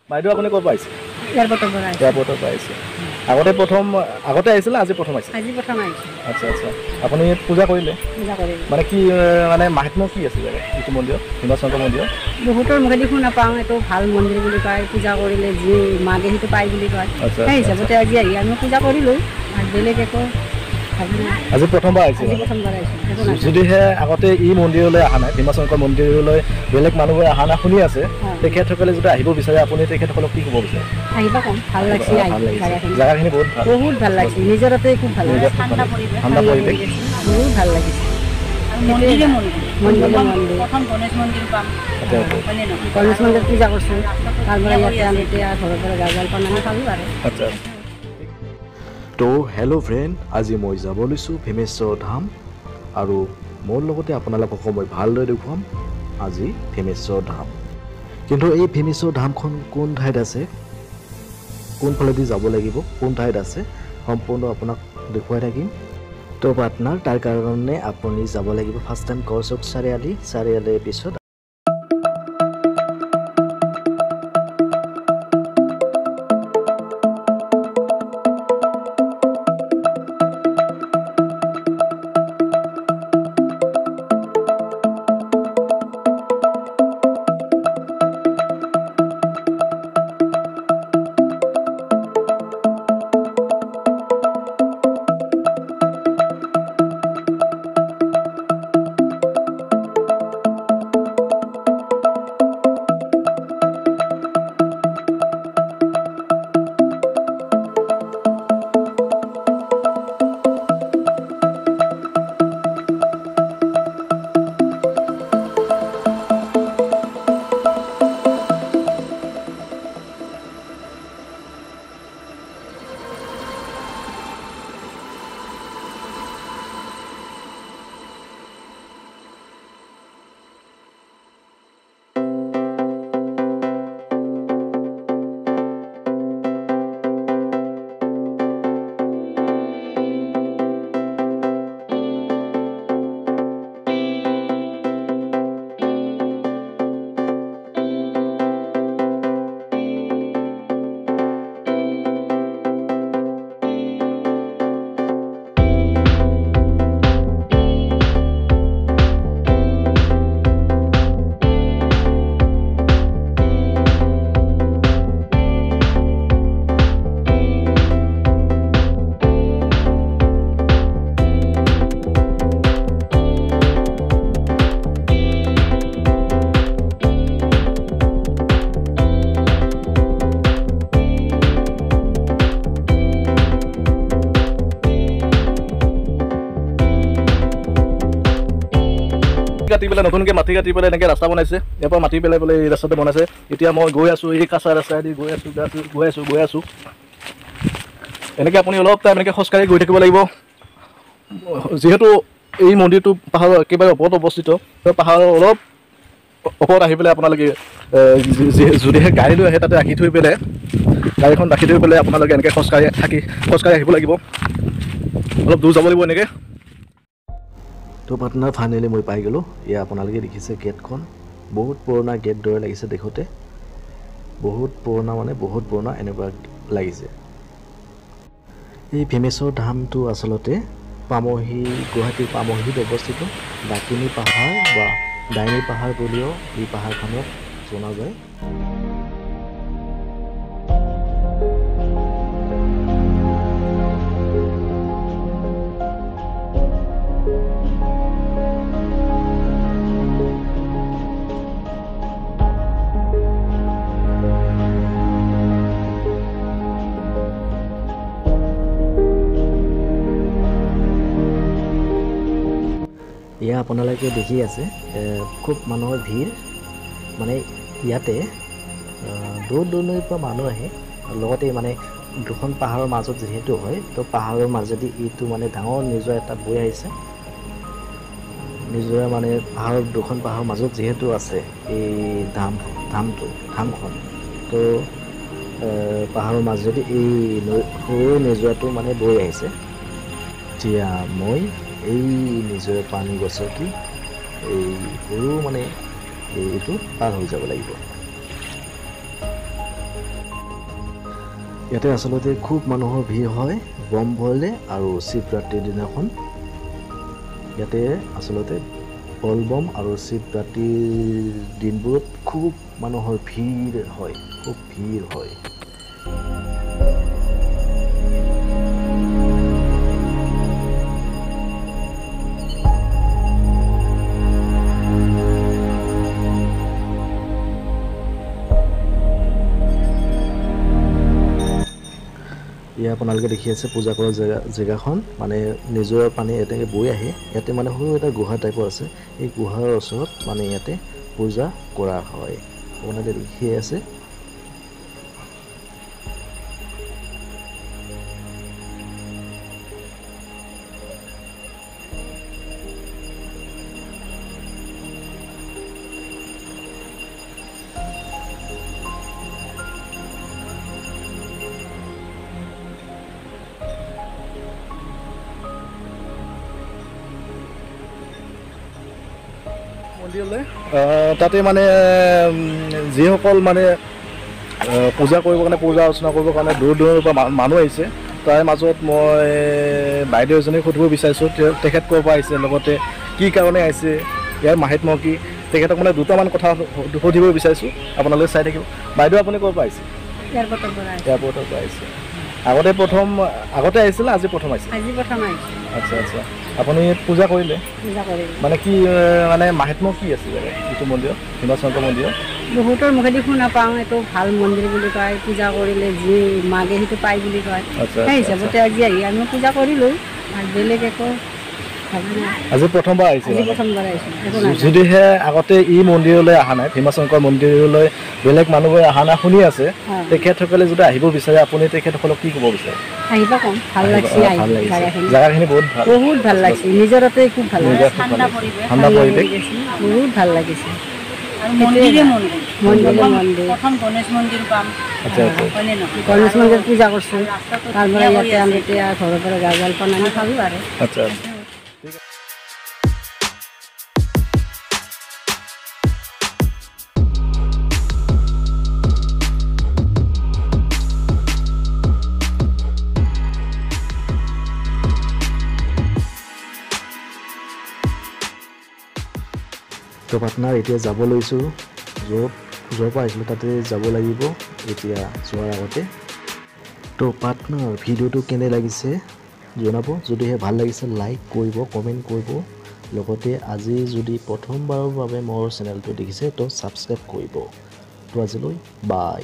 বাইদেউ আপুনি ক'ৰ পৰা আহিছে? এয়াৰপৰ্টৰ পৰা আহিছে। এয়াৰপৰ্টৰ পৰা আহিছে। আগতে আহিছিলে আজি প্ৰথম আহিছে? আজি প্ৰথম আহিছে। আচ্ছা আচ্ছা। আপুনি ইয়াত পূজা কৰিলে? পূজা কৰিলে। মানে কি মানে মাহাত্ম্য কি আছে এইটো মন্দিৰত, ভীমাশংকৰ মন্দিৰত? বহুতৰ মুখেদি শুনা পাওঁ এইটো ভাল মন্দিৰ বুলি কয়, পূজা কৰিলে যি মাগে সেইটো পায় বুলি কয়। সেই হিচাপতে আজি আহি আমি পূজা কৰিলোঁ। বেলেগ একো আজি প্ৰথমবাৰ আহিছে? যদিহে আগতে এই মন্দিৰলৈ অহা নাই, ভীমাশংকৰ মন্দিৰলৈ বেলেগ মানুহবোৰে অহা নাই শুনি আছে, তেখেতসকলে যদি আহিব বিচাৰে আপুনি তেখেতসকলক কি ক'ব বিচাৰে? আহিবা কম, ভাল লাগিছে। জেগাখিনি বহুত ভাল, বহুত ভাল লাগিছে। নিজৰতে খুব ভাল লাগিছে, ঠাণ্ডা পৰিৱেশ, বহুত ভাল লাগিছে। গণেশ মন্দিৰ পূজা কৰিছোঁ, তাৰপৰা ইয়াতে আমি এতিয়া ঘৰৰ পৰা গাজাল পান আমি খালোঁ আৰু। আচ্ছা। তো হেল্ল' ফ্ৰেণ্ড, আজি মই যাব লৈছোঁ ভীমেশ্বৰ ধাম আৰু মোৰ লগতে আপোনালোকক মই ভালদৰে দেখুৱাম আজি ভীমেশ্বৰ ধাম। কিন্তু এই ভীমেশ্বৰ ধামখন কোন ঠাইত আছে, কোনফালেদি যাব লাগিব, কোন ঠাইত আছে, সম্পূৰ্ণ আপোনাক দেখুৱাই থাকিম। তো পাৰ্টনাৰ, তাৰ কাৰণে আপুনি যাব লাগিব ফাৰ্ষ্ট টাইম গড়চুক চাৰিআলিৰ পিছত কাটি পেলাই নতুনকৈ মাটি কাটি পেলাই এনেকৈ ৰাস্তা বনাইছে। ইয়াৰ পৰা মাটি পেলাই এই ৰাস্তাটো বনাইছে। এতিয়া মই গৈ আছোঁ, এই কাঁচা ৰাস্তাইদি গৈ আছোঁ। এনেকৈ আপুনি অলপ টাইম এনেকৈ খোজকাঢ়ি গৈ থাকিব লাগিব। যিহেতু এই মন্দিৰটো পাহাৰৰ একেবাৰে ওপৰত অৱস্থিত, পাহাৰৰ অলপ ওপৰত আহি পেলাই আপোনালোকে যদিহে গাড়ী লৈ আহে তাতে ৰাখি থৈ পেলাই, গাড়ীখন ৰাখি থৈ পেলাই আপোনালোকে এনেকৈ খোজকাঢ়ি আহিব লাগিব। অলপ দূৰ যাব লাগিব এনেকৈ। তো পাৰ্টনাৰ, ফাইনেলি মই পাই গ'লোঁ। এয়া আপোনালোকে দেখিছে গেটখন, বহুত পুৰণা গেট দৰে লাগিছে দেখোঁতে। বহুত পুৰণা মানে বহুত পুৰণা এনেকুৱা লাগিছে। এই ভীমেশ্বৰ ধামটো আচলতে গুৱাহাটীৰ পামহিত অৱস্থিত ডাকিনী পাহাৰ বা ডাইনী পাহাৰ বুলিও এই পাহাৰখনক জনা যায়। এয়া আপোনালোকে দেখি আছে খুব মানুহৰ ভিৰ, মানে ইয়াতে দূৰ দূৰণিৰ পৰা মানুহ আহে। লগতে মানে দুখন পাহাৰৰ মাজত যিহেতু হয়, তো পাহাৰৰ মাজেদি এইটো মানে ডাঙৰ নিজৰা এটা বৈ আহিছে। নিজৰা মানে দুখন পাহাৰৰ মাজত যিহেতু আছে এই ধামখন, তো পাহাৰৰ মাজেদি এই সৰু নিজৰাটো মানে বৈ আহিছে। এতিয়া মই এই নিজৰা পানী গছকি এই সৰু মানে এইটো পাৰ হৈ যাব লাগিব। ইয়াতে আচলতে খুব মানুহৰ ভিৰ হয় বম ভৰালে আৰু শিৱৰাত্ৰিৰ দিনাখন। ইয়াতে আচলতে বলবম আৰু শিৱৰাত্ৰিৰ দিনবোৰত খুব মানুহৰ ভিৰ হয়, খুব ভিৰ হয়। এয়া আপোনালোকে দেখি আছে পূজা কৰা জেগাখন, মানে নিজৰ পানী এনেকৈ বৈ আহে। ইয়াতে মানে সৰু এটা গুহা টাইপৰ আছে, এই গুহাৰ ওচৰত মানে ইয়াতে পূজা কৰা হয়। আপোনালোকে দেখিয়ে আছে। মন্দিৰলৈ তাতে মানে যিসকল মানে পূজা কৰিবৰ কাৰণে, পূজা অৰ্চনা কৰিবৰ কাৰণে দূৰ দূৰৰ পৰা মানুহ আহিছে। তাৰ মাজত মই বাইদেউ এজনীক সুধিব বিচাৰিছোঁ, তেখেত ক'ৰ পৰা আহিছে, লগতে কি কাৰণে আহিছে, ইয়াৰ মাহাত্ম্য কি, তেখেতক মানে দুটামান কথা সুধিব বিচাৰিছোঁ। আপোনালোকে চাই থাকিব। বাইদেউ আপুনি ক'ৰ পৰা আহিছে? এয়াৰপৰ্টৰ পৰা আহিছে। আগতে আহিছিল, আজি প্ৰথম আহিছে? আচ্ছা আচ্ছা। আপুনি পূজা কৰিলে? মানে কি মানে মাহাত্ম্য কি আছিলে এইটো মন্দিৰত, ভীমাশংকৰ মন্দিৰত? বহুতৰ মুখেদি শুনা পাওঁ এইটো ভাল মন্দিৰ বুলি কয়, পূজা কৰিলে যি মাগে সেইটো পায় বুলি কয়। সেই হিচাপতে আজি আহি আমি পূজা কৰিলোঁ, আৰু বেলেগ একো আজি প্ৰথমবাৰ আহিছে? প্ৰথমবাৰ আহিছোঁ। যদিহে আগতে ই মন্দিৰলৈ অহা নাই, ভীমাশংকৰ মন্দিৰলৈ বেলেগ মানুহবোৰে অহা নাই শুনি আছে, তেখেতসকলে যদি আহিব বিচাৰে আপুনি তেখেতসকলক কি ক'ব বিচাৰে? আহিব কম, ভাল লাগিছে, জেগাখিনি বহুত ভাল, বহুত ভাল লাগিছে, নিজৰতে খুব ভাল লাগিছে, ঠাণ্ডা পৰিৱেশ, বহুত ভাল লাগিছে। গণেশ মন্দিৰ পাম, গণেশ মন্দিৰ পূজা কৰিছোঁ, তাৰপৰা ইয়াতে আমি এতিয়া ঘৰৰ পৰা জা জলপান আনি খালোঁ আৰু। আচ্ছা। তো পাটনাৰ এতিয়া যাব লৈছোঁ, য'ৰ পৰা আহিছিলোঁ তাতে যাব লাগিব এতিয়া যোৱাৰ আগতে। তো পাটনাৰ ভিডিঅ'টো কেনে লাগিছে জনাব, যদিহে ভাল লাগিছে লাইক কৰিব, কমেণ্ট কৰিব, লগতে আজি যদি প্ৰথমবাৰৰ বাবে মোৰ চেনেলটো দেখিছে তো ছাবস্ক্ৰাইব কৰিব। তো আজিলৈ বাই।